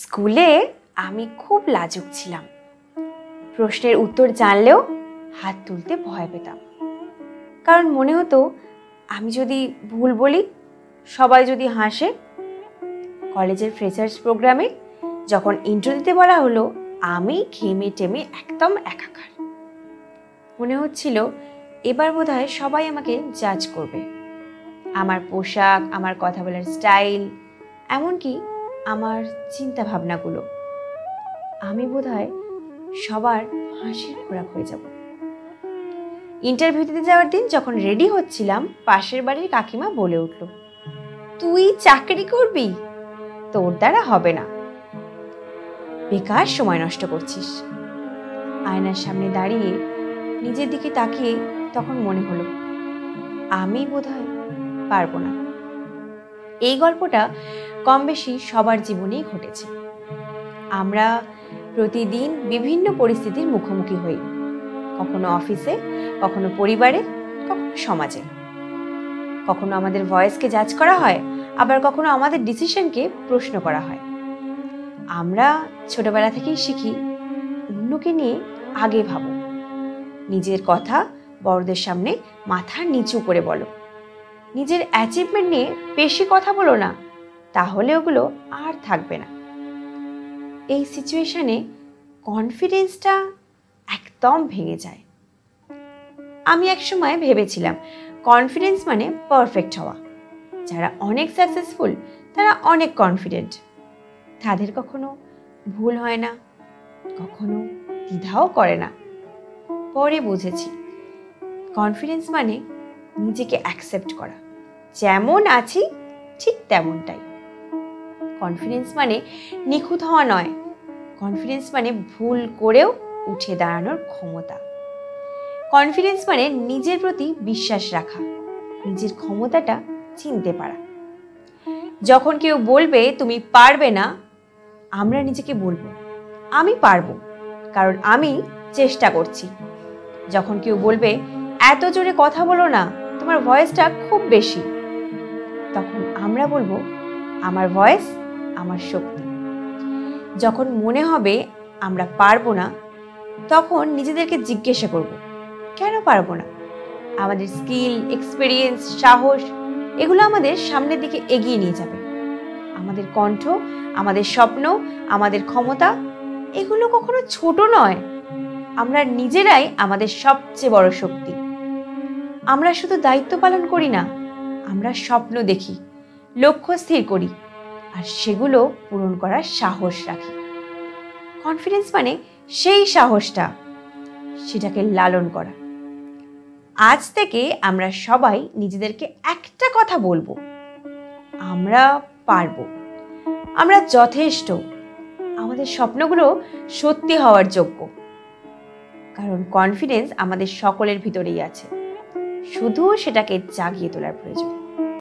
স্কুলে আমি খুব লাজুক ছিলাম। প্রশ্নের উত্তর জানলেও হাত তুলতে ভয় পেতাম, কারণ মনে হতো আমি যদি ভুল বলি সবাই যদি হাসে। কলেজের ফ্রেশার্স প্রোগ্রামে যখন ইন্টারভিউ দিতে বলা হলো, আমি ঘেমে টেমে একদম একাকার। মনে হচ্ছিল এবার বোধহয় সবাই আমাকে জাজ করবে। আমার পোশাক, আমার কথা বলার স্টাইল, এমনকি আমার চিন্তা ভাবনাগুলো। আমি বোধহয় সবার হাসির খোরাক হয়ে যাব। ইন্টারভিউ দিতে যাওয়ার দিন যখন রেডি হচ্ছিলাম, পাশের বাড়ির কাকিমা বলে উঠল, তুই চাকরি করবি? তোর দ্বারা হবে না, বেকার সময় নষ্ট করছিস। আয়নার সামনে দাঁড়িয়ে নিজের দিকে তাকিয়ে তখন মনে হলো আমি বোধহয় পারবো না। এই গল্পটা কম বেশি সবার জীবনেই ঘটেছে। আমরা প্রতিদিন বিভিন্ন পরিস্থিতির মুখোমুখি হই, কখনো অফিসে, কখনো পরিবারে, কখনো সমাজে। কখনো আমাদের ভয়েসকে জাজ করা হয়, আবার কখনো আমাদের ডিসিশনকে প্রশ্ন করা হয়। আমরা ছোটবেলা থেকেই শিখি অন্যকে নিয়ে আগে ভাবো, নিজের কথা বড়দের সামনে মাথা নিচু করে বলো, নিজের অ্যাচিভমেন্ট নিয়ে বেশি কথা বলো না, তাহলে ওগুলো আর থাকবে না। এই সিচুয়েশনে কনফিডেন্সটা একদম ভেঙে যায়। আমি একসময় ভেবেছিলাম কনফিডেন্স মানে পারফেক্ট হওয়া। যারা অনেক সাকসেসফুল তারা অনেক কনফিডেন্ট, তাদের কখনো ভুল হয় না, কখনো দ্বিধাও করে না। পরে বুঝেছি কনফিডেন্স মানে নিজেকে অ্যাকসেপ্ট করা, যেমন আছি ঠিক তেমনটাই। কনফিডেন্স মানে নিখুঁত হওয়া নয়, কনফিডেন্স মানে ভুল করেও উঠে দাঁড়ানোর ক্ষমতা। কনফিডেন্স মানে নিজের প্রতি বিশ্বাস রাখা, নিজের ক্ষমতাটা চিনতে পারা। যখন কেউ বলবে তুমি পারবে না, আমরা নিজেকে বলবো আমি পারবো, কারণ আমি চেষ্টা করছি। যখন কেউ বলবে এত জোরে কথা বলো না, তোমার ভয়েসটা খুব বেশি, তখন আমরা বলবো আমার ভয়েস আমার শক্তি। যখন মনে হবে আমরা পারবো না, তখন নিজেদেরকে জিজ্ঞাসা করব কেন পারবো না। আমাদের স্কিল, এক্সপিরিয়েন্স, সাহস এগুলো আমাদের সামনের দিকে এগিয়ে নিয়ে যাবে। আমাদের কণ্ঠ, আমাদের স্বপ্ন, আমাদের ক্ষমতা এগুলো কখনো ছোট নয়। আমরা নিজেরাই আমাদের সবচেয়ে বড় শক্তি। আমরা শুধু দায়িত্ব পালন করি না, আমরা স্বপ্ন দেখি, লক্ষ্য স্থির করি, আর সেগুলো পূরণ করার সাহস রাখি। কনফিডেন্স মানে সেই সাহসটা, সেটাকে লালন করা। আজ থেকে আমরা সবাই নিজেদেরকে একটা কথা বলবো, আমরা পারবো, আমরা যথেষ্ট, আমাদের স্বপ্নগুলো সত্যি হওয়ার যোগ্য। কারণ কনফিডেন্স আমাদের সকলের ভিতরেই আছে, শুধু সেটাকে জাগিয়ে তোলার প্রয়োজন।